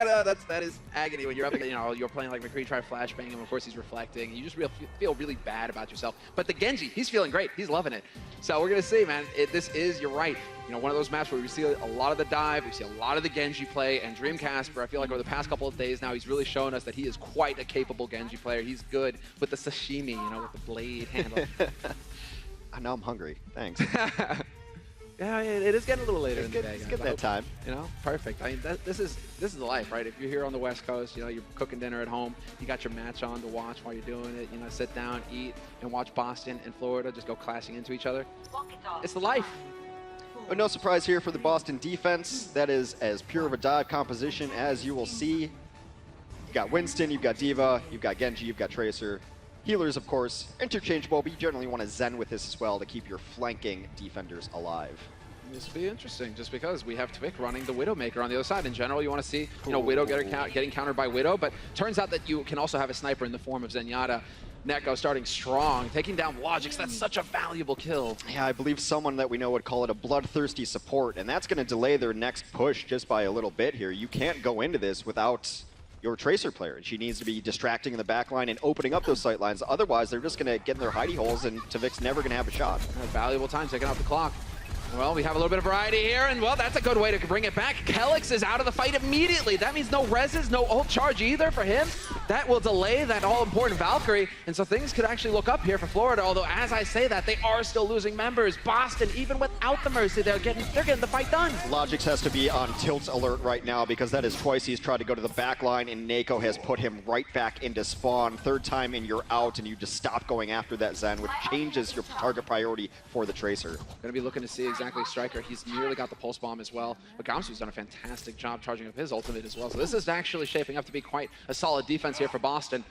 that is agony when you're up. You're playing like McCree, try flashbang him. Of course, he's reflecting. And you just feel really bad about yourself. But the Genji, he's feeling great. He's loving it. So we're gonna see, man. This is, you're right. One of those maps where we see a lot of the dive, we see a lot of the Genji play, and Dream Casper, I feel like over the past couple of days now, he's really shown us that he is quite a capable Genji player. He's good with the sashimi, with the blade handle. Now I'm hungry. Thanks. Yeah, it is getting a little later in the day. It's getting that time. Perfect. I mean, this is the life, right? If you're here on the West Coast, you're cooking dinner at home, you got your match on to watch while you're doing it. Sit down, eat, and watch Boston and Florida just go clashing into each other. It's the life. But no surprise here for the Boston defense. That is as pure of a dive composition as you will see. You've got Winston, you've got Diva, you've got Genji, you've got Tracer. Healers, of course, interchangeable, but you generally want to Zen with this as well to keep your flanking defenders alive. This will be interesting, just because we have Tvik running the Widowmaker on the other side. In general, you want to see Widow getting countered by Widow, but turns out that you can also have a sniper in the form of Zenyatta. Neko starting strong, taking down Logix. That's such a valuable kill. Yeah, I believe someone that we know would call it a bloodthirsty support, and that's going to delay their next push just by a little bit here. You can't go into this without your Tracer player. She needs to be distracting in the back line and opening up those sight lines. Otherwise, they're just going to get in their hidey holes, and Tvik's never going to have a shot. Valuable time taking off the clock. Well, we have a little bit of variety here, and well, that's a good way to bring it back. Kelix is out of the fight immediately. That means no reses, no ult charge either for him. That will delay that all-important Valkyrie, and so things could actually look up here for Florida, although as I say that, they are still losing members. Boston, even without the Mercy, they're getting the fight done. Logix has to be on tilt alert right now because that is twice he's tried to go to the back line, and Neko has put him right back into spawn. Third time and you're out, and you just stop going after that Zen, which changes your target priority for the Tracer. Gonna be looking to see exactly Striker. He's nearly got the Pulse Bomb as well, but Gamsu's done a fantastic job charging up his ultimate as well. So this is actually shaping up to be quite a solid defense here for Boston.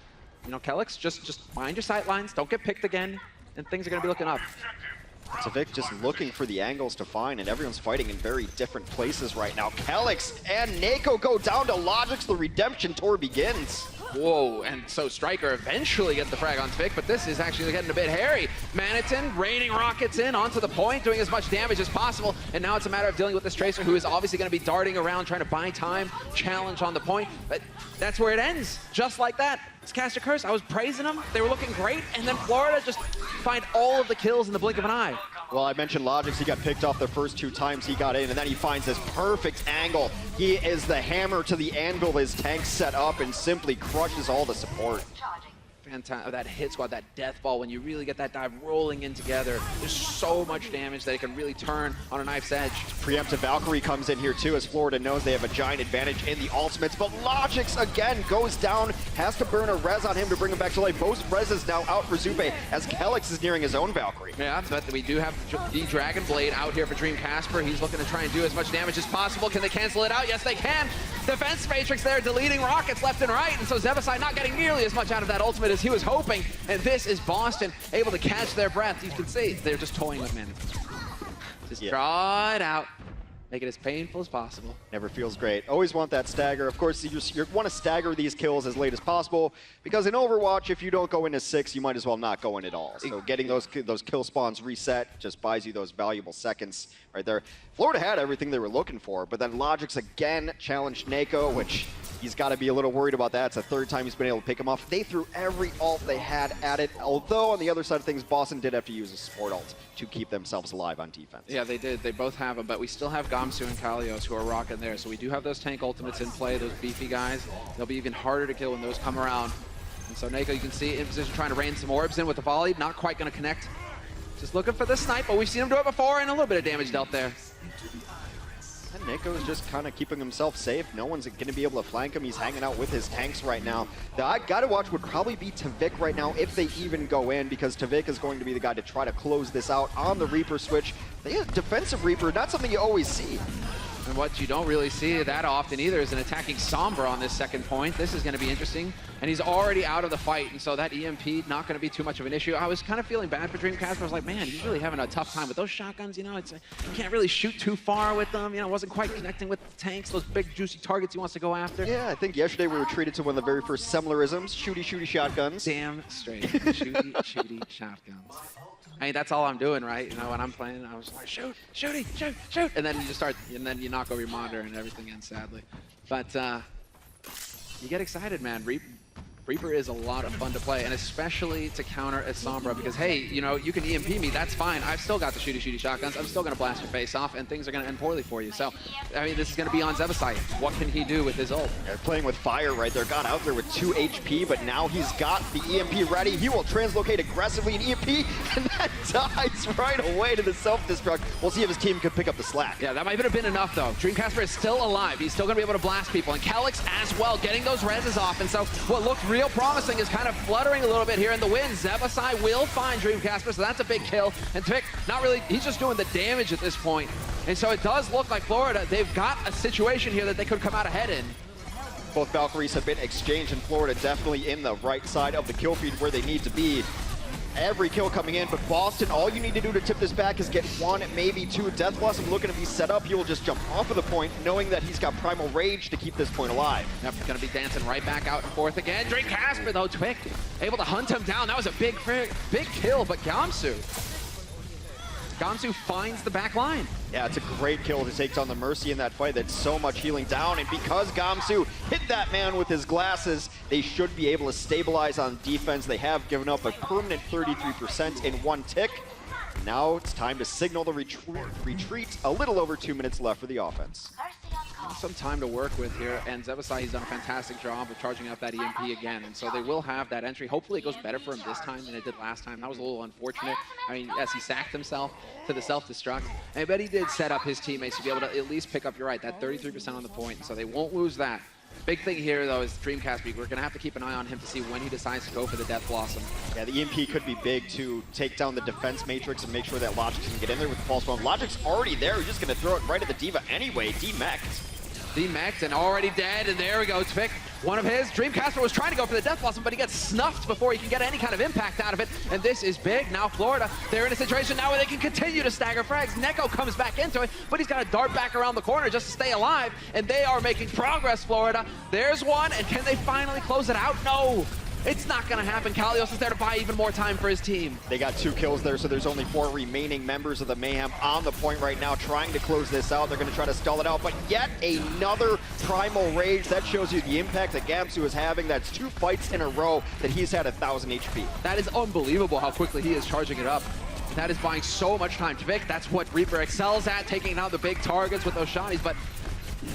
Kelix, just mind your sight lines, don't get picked again, and things are gonna be looking up. Tvik just looking for the angles to find, and everyone's fighting in very different places right now. Kelix and Neko go down to Logix. The redemption tour begins. Whoa, and so Striker eventually gets the frag on Tvik, but this is actually getting a bit hairy. Manitin raining rockets in onto the point, doing as much damage as possible, and now it's a matter of dealing with this Tracer, who is obviously going to be darting around, trying to buy time, challenge on the point, but that's where it ends, just like that. It's Caster Curse. I was praising them, they were looking great, and then Florida just find all of the kills in the blink of an eye. Well, I mentioned Logix, he got picked off the first 2 times he got in, and then he finds this perfect angle. He is the hammer to the anvil, his tank set up, and simply crushes all the support. Fantastic. That hit squad, that death ball, when you really get that dive rolling in together, there's so much damage that it can really turn on a knife's edge. Preemptive Valkyrie comes in here too, as Florida knows they have a giant advantage in the ultimates, but Logix again goes down, has to burn a res on him to bring him back to life. Both reses now out for Zupe, as Kelix is nearing his own Valkyrie. Yeah, but we do have the Dragon Blade out here for Dream Casper. He's looking to try and do as much damage as possible. Can they cancel it out? Yes, they can. Defense Matrix there, deleting rockets left and right, and so Zebasai not getting nearly as much out of that ultimate as he was hoping, and this is Boston able to catch their breath. You can see they're just toying with mana. Just draw it out, make it as painful as possible. Never feels great. Always want that stagger. Of course, you want to stagger these kills as late as possible, because in Overwatch, if you don't go into 6, you might as well not go in at all. So getting those kill spawns reset just buys you those valuable seconds right there. Florida had everything they were looking for, but then Logix again challenged Neko, which he's got to be a little worried about that. It's the 3rd time he's been able to pick him off. They threw every ult they had at it, although on the other side of things, Boston did have to use a support ult to keep themselves alive on defense. Yeah, they did. They both have them, but we still have Gamsu and Kalios who are rocking there. So we do have those tank ultimates in play, those beefy guys. They'll be even harder to kill when those come around. And so Neko, you can see in position trying to rain some orbs in with the volley. Not quite going to connect. Just looking for the snipe, but we've seen him do it before, and a little bit of damage dealt there. And Neko is just kind of keeping himself safe. No one's going to be able to flank him. He's hanging out with his tanks right now. The I got to watch would probably be Tvik right now if they even go in, because Tvik is going to be the guy to try to close this out on the Reaper switch. They have defensive Reaper, not something you always see. And what you don't really see that often either is an attacking Sombra on this second point. This is going to be interesting. And he's already out of the fight, and so that EMP not going to be too much of an issue. I was kind of feeling bad for Dream Casper. I was like, man, he's really having a tough time with those shotguns. It's like, you can't really shoot too far with them. Wasn't quite connecting with the tanks, those big juicy targets he wants to go after. Yeah, I think yesterday we were treated to one of the very first Semlerisms, shooty shotguns. Damn straight, shooty shotguns. I mean, that's all I'm doing, right? When I'm playing, I was like, shoot, and then you just start, and then you knock over your monitor and everything ends sadly. But you get excited, man. Reaper is a lot of fun to play, and especially to counter a Sombra, because hey, you know, you can EMP me, that's fine. I've still got the shooty shotguns. I'm still gonna blast your face off, and things are gonna end poorly for you. So, I mean, this is gonna be on Zebasai. What can he do with his ult? They're playing with fire right there. Got out there with 2 HP, but now he's got the EMP ready. He will translocate aggressively in EMP, and that dies right away to the self-destruct. We'll see if his team can pick up the slack. Yeah, that might have been enough, though. Dreamcasper is still alive. He's still gonna be able to blast people, and Calyx as well, getting those reses off. And so, what looked real promising is kind of fluttering a little bit here in the wind. Zebasai will find Dreamcasper, so that's a big kill. And Tvik, not really, he's just doing the damage at this point. And so it does look like Florida, they've got a situation here that they could come out ahead in. Both Valkyries have been exchanged, and Florida definitely in the right side of the kill feed where they need to be. Every kill coming in, but Boston, all you need to do to tip this back is get 1, maybe 2. Death Blossom looking to be set up. He will just jump off of the point, knowing that he's got Primal Rage to keep this point alive. Yep, gonna be dancing right back out and forth again. Dreamcasper, though, Tvik able to hunt him down. That was a big kill, but Gamsu finds the back line. Yeah, it's a great kill to take down the Mercy in that fight. That's so much healing down, and because Gamsu hit that man with his glasses, they should be able to stabilize on defense. They have given up a permanent 33% in 1 tick. Now it's time to signal the retreat. A little over 2 minutes left for the offense. Some time to work with here, and Zebasai, he's done a fantastic job of charging up that EMP again, and so they will have that entry. Hopefully it goes better for him this time than it did last time. That was a little unfortunate. I mean, yes, he sacked himself to the self-destruct, but he did set up his teammates to be able to at least pick up, you're right, that 33% on the point, so they won't lose that. Big thing here, though, is Dreamcast. We're going to have to keep an eye on him to see when he decides to go for the Death Blossom. Yeah, the EMP could be big to take down the defense matrix and make sure that Logix can get in there with the false bomb. Logic's already there. He's just going to throw it right at the D.Va anyway. D-mech'd and already dead, and there we go. Tvik, one of his. Dreamcasper was trying to go for the Death Blossom, but he gets snuffed before he can get any kind of impact out of it, and this is big. Now Florida, they're in a situation now where they can continue to stagger frags. Neko comes back into it, but he's got to dart back around the corner just to stay alive, and they are making progress, Florida. There's one, and can they finally close it out? No! It's not going to happen. Kalios is there to buy even more time for his team. They got 2 kills there, so there's only 4 remaining members of the Mayhem on the point right now trying to close this out. They're going to try to stall it out, but yet another Primal Rage. That shows you the impact that Gamsu is having. That's 2 fights in a row that he's had 1,000 HP. That is unbelievable how quickly he is charging it up. That is buying so much time. Tvik, that's what Reaper excels at, taking out the big targets with those shotties, but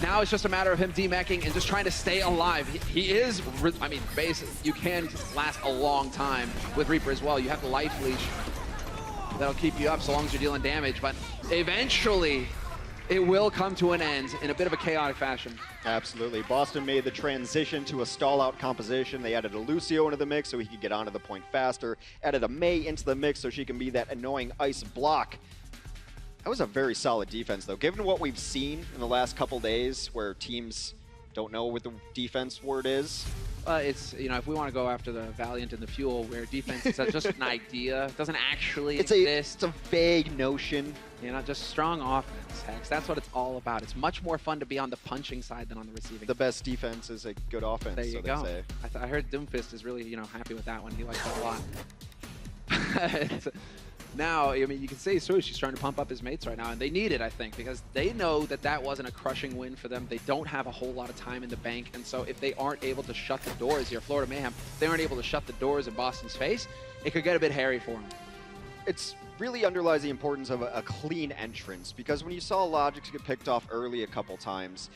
now it's just a matter of him demeching and just trying to stay alive. He is, I mean, basically, you can last a long time with Reaper as well. You have the life leash that'll keep you up so long as you're dealing damage, but eventually it will come to an end in a bit of a chaotic fashion. Absolutely. Boston made the transition to a stall-out composition. They added a Lucio into the mix so he could get onto the point faster, added a Mei into the mix so she can be that annoying ice block. That was a very solid defense, though. Given what we've seen in the last couple days where teams don't know what the defense word is. It's, you know, if we want to go after the Valiant and the Fuel, where defense is just an idea, it doesn't actually exist. It's a vague notion. You know, just strong offense, Hex. That's what it's all about. It's much more fun to be on the punching side than on the receiving. The best defense is a good offense, there you so go. they say. I heard Doomfist is really, you know, happy with that one. He likes that a lot. Now, I mean, you can say she's trying to pump up his mates right now, and they need it, I think, because they know that that wasn't a crushing win for them. They don't have a whole lot of time in the bank, and so if they aren't able to shut the doors here, Florida Mayhem, if they aren't able to shut the doors in Boston's face, it could get a bit hairy for them. It's really underlies the importance of a clean entrance, because when you saw Logix get picked off early a couple times,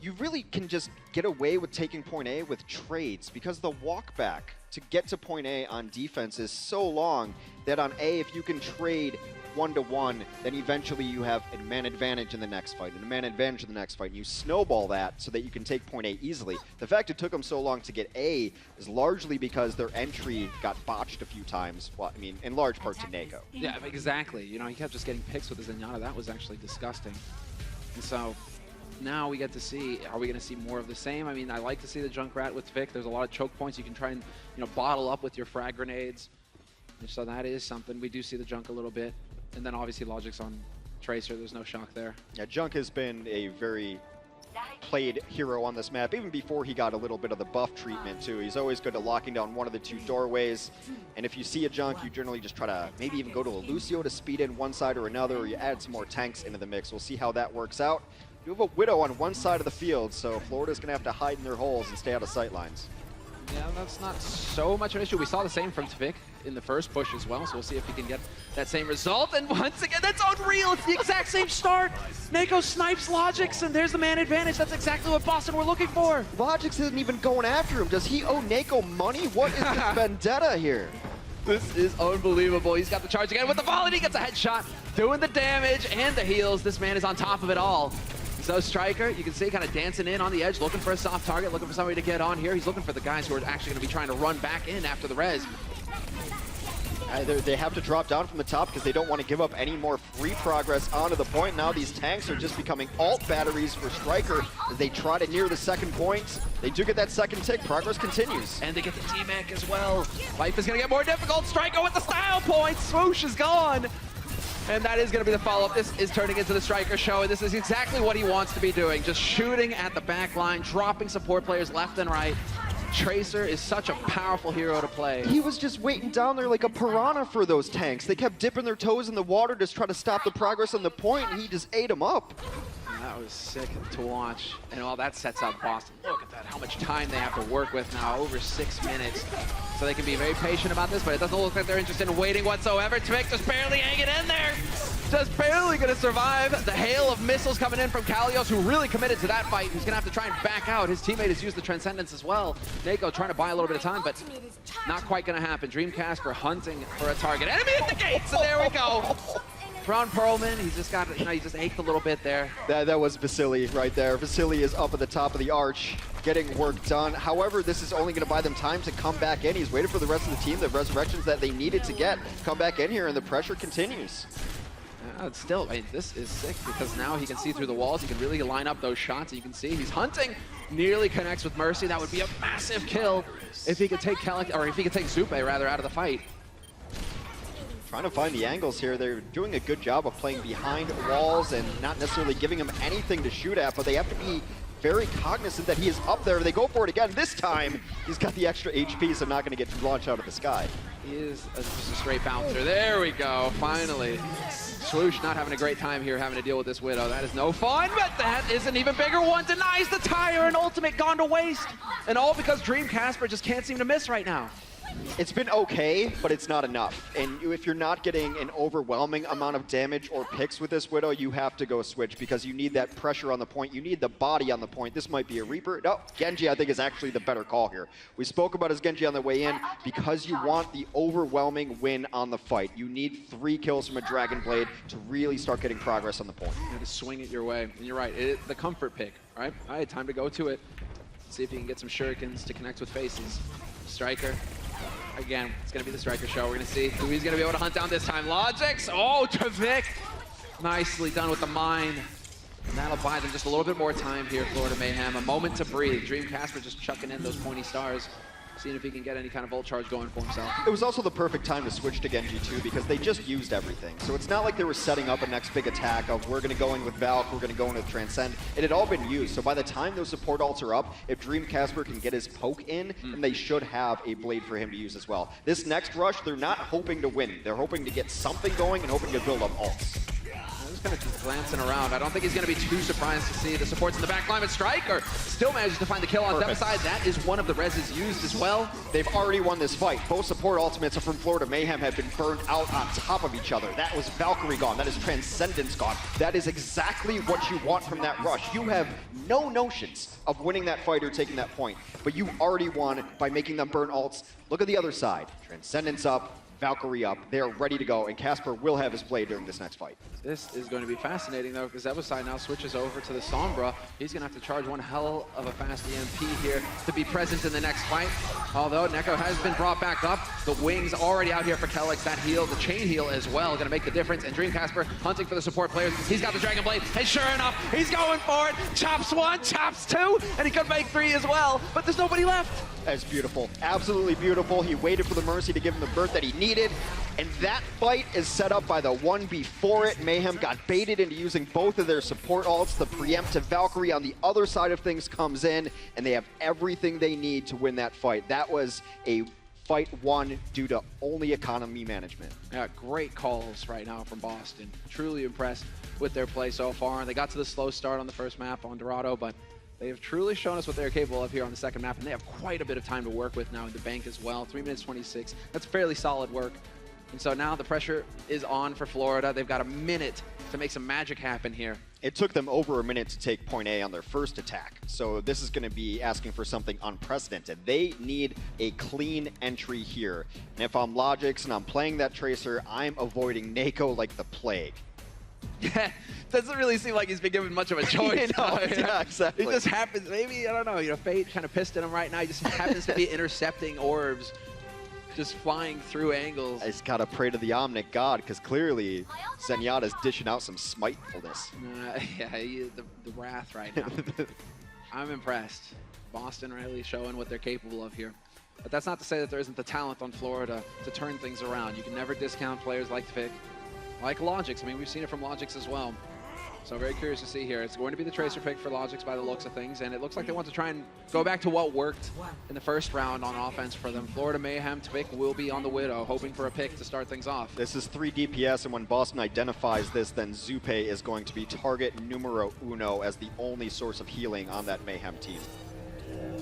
you really can just get away with taking point A with trades, because the walk back to get to point A on defense is so long that on A, if you can trade 1-to-1, then eventually you have a man advantage in the next fight, and a man advantage in the next fight, and you snowball that so that you can take point A easily. The fact it took them so long to get A is largely because their entry got botched a few times, well, I mean, in large part to Neko. Yeah, exactly. You know, he kept just getting picks with his Zenyatta. That was actually disgusting. And so now we get to see, are we going to see more of the same? I mean, I like to see the Junkrat with Vic. There's a lot of choke points you can try and, you know, bottle up with your frag grenades. And so that is something. We do see the Junk a little bit. And then obviously Logic's on Tracer. There's no shock there. Yeah, Junk has been a very played hero on this map, even before he got a little bit of the buff treatment too. He's always good at locking down one of the 2 doorways. And if you see a Junk, you generally just try to maybe even go to a Lucio to speed in one side or another, or you add some more tanks into the mix. We'll see how that works out. You have a Widow on one side of the field, so Florida's going to have to hide in their holes and stay out of sight lines. Yeah, that's not so much of an issue. We saw the same from Tvik in the first push as well, so we'll see if he can get that same result. And once again, that's unreal. It's the exact same start. Nako snipes Logix, and there's the man advantage. That's exactly what Boston were looking for. Logix isn't even going after him. Does he owe Nako money? What is this vendetta here? This is unbelievable. He's got the charge again with the volley. He gets a headshot, doing the damage and the heals. This man is on top of it all. So Striker, you can see kind of dancing in on the edge, looking for a soft target, looking for somebody to get on here. He's looking for the guys who are actually going to be trying to run back in after the res. They have to drop down from the top because they don't want to give up any more free progress onto the point. Now these tanks are just becoming alt batteries for Striker as they try to near the second point. They do get that second tick. Progress continues. And they get the T-Mac as well. Life is going to get more difficult. Striker with the style point. Swoosh is gone. And that is going to be the follow-up. This is turning into the Striker show, and this is exactly what he wants to be doing. Just shooting at the back line, dropping support players left and right. Tracer is such a powerful hero to play. He was just waiting down there like a piranha for those tanks. They kept dipping their toes in the water, just trying to stop the progress on the point, and he just ate them up. That was sick to watch. And all that sets up Boston. Look at that, how much time they have to work with now, over 6 minutes. So they can be very patient about this, but it doesn't look like they're interested in waiting whatsoever. Tvik just barely hanging in there. Just barely gonna survive. The hail of missiles coming in from Kalios, who really committed to that fight. He's gonna have to try and back out. His teammate has used the Transcendence as well. Nako trying to buy a little bit of time, but not quite gonna happen. Dreamcast hunting for a target. Enemy at the gate, so there we go. Braun Perlman, he's just got, he just ached a little bit there. That was Vasily right there. Vasily is up at the top of the arch, getting work done. However, this is only going to buy them time to come back in. He's waited for the rest of the team, the resurrections that they needed to get, come back in here, and the pressure continues. Still, I mean, this is sick because now he can see through the walls. He can really line up those shots. You can see he's hunting, nearly connects with Mercy. That would be a massive kill if he could take or if he could take Zupe rather out of the fight. Trying to find the angles here. They're doing a good job of playing behind walls and not necessarily giving him anything to shoot at, but they have to be very cognizant that he is up there. They go for it again. This time, he's got the extra HP, so not going to get launched out of the sky. He is just a straight bouncer. There we go, finally. Swoosh not having a great time here, having to deal with this Widow. That is no fun, but that is an even bigger one. Denies the tire, and ultimate gone to waste. And all because Dream Casper just can't seem to miss right now. It's been okay, but it's not enough. And if you're not getting an overwhelming amount of damage or picks with this Widow, you have to go switch because you need that pressure on the point. You need the body on the point. This might be a Reaper. No, Genji, I think, is actually the better call here. We spoke about his Genji on the way in because you want the overwhelming win on the fight. You need 3 kills from a Dragon Blade to really start getting progress on the point. You have to swing it your way. And you're right, the comfort pick, right? All right, time to go to it. See if you can get some shurikens to connect with faces. Striker. Again, it's going to be the Striker show. We're going to see who he's going to be able to hunt down this time. Logix, oh, Tvik. Nicely done with the mine. And that'll buy them just a little bit more time here, Florida Mayhem. A moment to breathe. Dream Casper just chucking in those pointy stars, seeing if he can get any kind of ult charge going for himself. It was also the perfect time to switch to Genji too because they just used everything. So it's not like they were setting up a next big attack of we're going to go in with Valk, we're going to go in with Transcend. It had all been used. So by the time those support ults are up, if Dream Casper can get his poke in, then they should have a blade for him to use as well. This next rush, they're not hoping to win. They're hoping to get something going and hoping to build up ults. Just kind of glancing around. I don't think he's going to be too surprised to see the supports in the back line, but Striker still manages to find the kill on the other side. That is one of the reses used as well. They've already won this fight. Both support ultimates from Florida Mayhem have been burned out on top of each other. That was Valkyrie gone. That is Transcendence gone. That is exactly what you want from that rush. You have no notions of winning that fight or taking that point, but you already won by making them burn ults. Look at the other side. Transcendence up, Valkyrie up. They are ready to go, and Casper will have his blade during this next fight. This is going to be fascinating, though, because Evoside now switches over to the Sombra. He's going to have to charge one hell of a fast EMP here to be present in the next fight. Although Neko has been brought back up, the wings already out here for Kelix. That heal, the chain heal as well, going to make the difference. And Dream Casper hunting for the support players. He's got the Dragon Blade, and sure enough, he's going for it. Chops 1, chops 2, and he could make 3 as well, but there's nobody left. That's beautiful. Absolutely beautiful. He waited for the Mercy to give him the burst that he needed. And that fight is set up by the one before it. Mayhem got baited into using both of their support ults. The preemptive Valkyrie on the other side of things comes in, and they have everything they need to win that fight. That was a fight one due to only economy management. Yeah, great calls right now from Boston. Truly impressed with their play so far. They got to the slow start on the first map on Dorado, but they have truly shown us what they're capable of here on the second map, and they have quite a bit of time to work with now in the bank as well. 3 minutes 26. That's fairly solid work. And so now the pressure is on for Florida. They've got a minute to make some magic happen here. It took them over a minute to take point A on their first attack. So this is going to be asking for something unprecedented. They need a clean entry here. And if I'm Logix and I'm playing that Tracer, I'm avoiding Nako like the plague. Yeah, doesn't really seem like he's been given much of a choice. Yeah, exactly. It just happens, maybe, I don't know, fate kind of pissed at him right now. He just happens to be intercepting orbs, just flying through angles. I just gotta pray to the Omnic God, because clearly Zenyatta's dishing out some spitefulness. Yeah, the wrath right now. I'm impressed. Boston really showing what they're capable of here. But that's not to say that there isn't the talent on Florida to turn things around. You can never discount players like Vic, like Logix. I mean, we've seen it from Logix as well. So very curious to see here. It's going to be the Tracer pick for Logix by the looks of things, and it looks like they want to try and go back to what worked in the first round on offense for them. Florida Mayhem, Vic will be on the Widow, hoping for a pick to start things off. This is 3 DPS, and when Boston identifies this, then Zupe is going to be target numero uno as the only source of healing on that Mayhem team.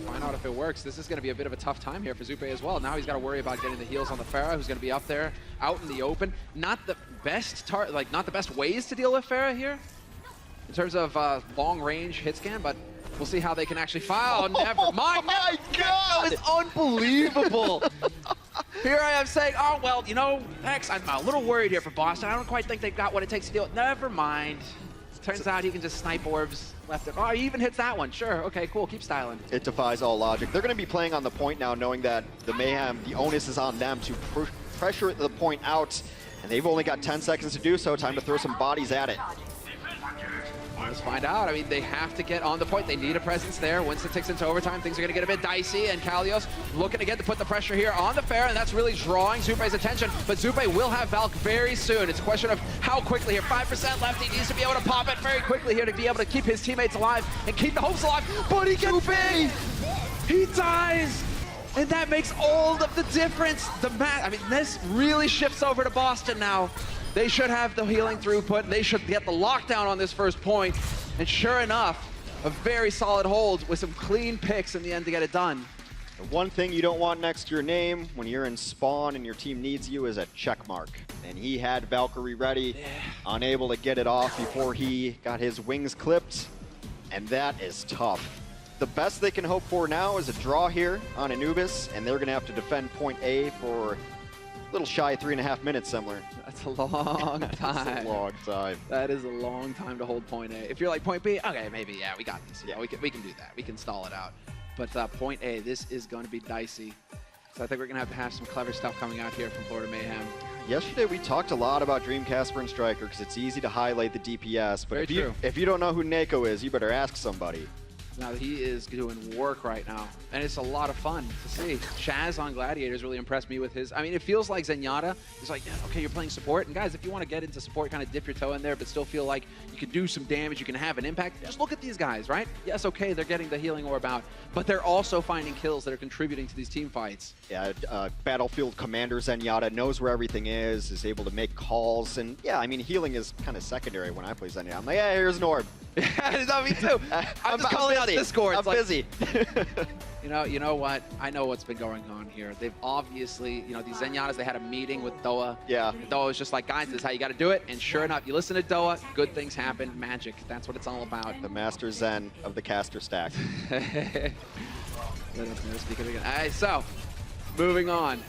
Find out if it works. This is going to be a bit of a tough time here for Zupe as well. Now he's got to worry about getting the heals on the Pharah, who's going to be up there, out in the open. Not the best not the best ways to deal with Pharah here in terms of long-range hit scan, but we'll see how they can actually file. Never mind. Oh my God! That was unbelievable. Here I am saying, oh, well, Hex, I'm a little worried here for Boston. I don't quite think they've got what it takes to deal with. Never mind. Turns out he can just snipe orbs left. Oh, he even hits that one. Sure. Okay, cool. Keep styling. It defies all logic. They're going to be playing on the point now, knowing that the Mayhem, the onus is on them to pressure the point out, and they've only got 10 seconds to do so. Time to throw some bodies at it. Let's find out. I mean, they have to get on the point. They need a presence there. Once it ticks into overtime, things are going to get a bit dicey, and Kalios looking to put the pressure here on the Pharah, and that's really drawing Zupe's attention, but Zupe will have Valk very soon. It's a question of how quickly here. 5% left. He needs to be able to pop it very quickly here to be able to keep his teammates alive and keep the hopes alive, but he gets Zupe! He dies! And that makes all of the difference. I mean, this really shifts over to Boston now. They should have the healing throughput. They should get the lockdown on this first point. And sure enough, a very solid hold with some clean picks in the end to get it done. The one thing you don't want next to your name when you're in spawn and your team needs you is a check mark. And he had Valkyrie ready, unable to get it off before he got his wings clipped. And that is tough. The best they can hope for now is a draw here on Anubis, and they're going to have to defend point A for a little shy 3.5 minutes, Semler. That's a long time. That's a long time. That is a long time to hold point A. If you're like point B, okay, maybe, yeah, we got this. Yeah, we can do that. We can stall it out. But point A, this is going to be dicey. So I think we're going to have some clever stuff coming out here from Florida Mayhem. Yesterday we talked a lot about Dreamcasper and Striker because it's easy to highlight the DPS. But if you don't know who Nako is, you better ask somebody. Now he is doing work right now, and it's a lot of fun to see. Chaz on Gladiators really impressed me with his. I mean, it feels like Zenyatta is like, yeah, okay, you're playing support, and guys, if you want to get into support, kind of dip your toe in there, but still feel like you can do some damage, you can have an impact. Just look at these guys, right? Yes, okay, they're getting the healing orb out, but they're also finding kills that are contributing to these team fights. Yeah, Battlefield Commander Zenyatta knows where everything is able to make calls, and yeah, I mean, healing is kind of secondary when I play Zenyatta. I'm like, yeah, here's an orb. Yeah, me too. I'm just calling out Discord. I'm busy. You know what? I know what's been going on here. They've obviously, these Zenyatas, they had a meeting with Doa. Yeah. And Doa was just like, guys, this is how you got to do it. And sure enough, you listen to Doa, good things happen. Magic. That's what it's all about. The master Zen of the caster stack. All right, so moving on.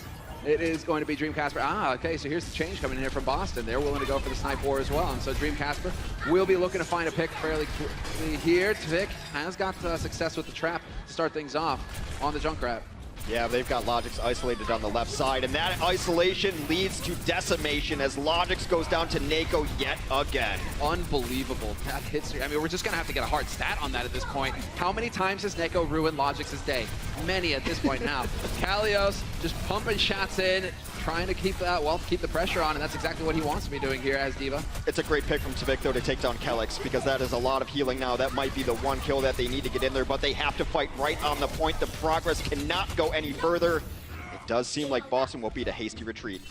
It is going to be Dreamcasper. Okay, so here's the change coming in here from Boston. They're willing to go for the Snipe War as well. And so Dreamcasper will be looking to find a pick fairly quickly here. Tvik has got success with the trap to start things off on the Junkrat. Yeah, they've got Logix isolated on the left side, and that isolation leads to decimation as Logix goes down to Nako yet again. Unbelievable. That hits. I mean, we're just going to have to get a hard stat on that at this point. How many times has Nako ruined Logix's day? Many at this point now. Kalios just pumping shots in, trying to keep keep the pressure on, and that's exactly what he wants to be doing here as D.Va. It's a great pick from Tvik, though, to take down Kelix, because that is a lot of healing now. That might be the one kill that they need to get in there, but they have to fight right on the point. The progress cannot go any further. does seem like Boston will beat a hasty retreat.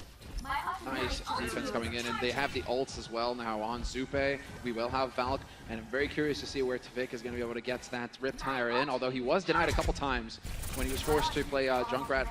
Nice defense coming in, and they have the ults as well now on Zupe. We will have Valk, and I'm very curious to see where Tavik is going to be able to get that Riptire in, although he was denied a couple times when he was forced to play Junkrat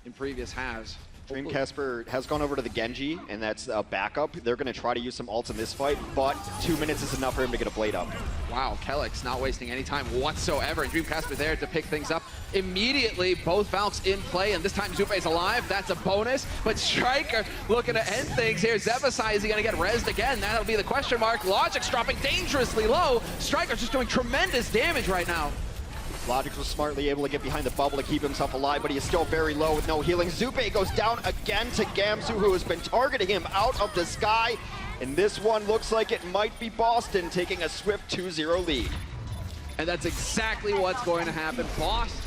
in previous halves. Dream Casper has gone over to the Genji, and that's a backup. They're going to try to use some ults in this fight, but 2 minutes is enough for him to get a blade up. Wow, Kellex not wasting any time whatsoever, and Dream Casper there to pick things up. Immediately, both Valks in play, and this time Zupe's alive. That's a bonus, but Striker looking to end things here. Zebasai, is he going to get rezzed again? That'll be the question mark. Logic's dropping dangerously low. Striker's just doing tremendous damage right now. Logic was smartly able to get behind the bubble to keep himself alive, but he is still very low with no healing. Zupe goes down again to Gamsu, who has been targeting him out of the sky. And this one looks like it might be Boston taking a swift 2-0 lead. And that's exactly what's going to happen. Boston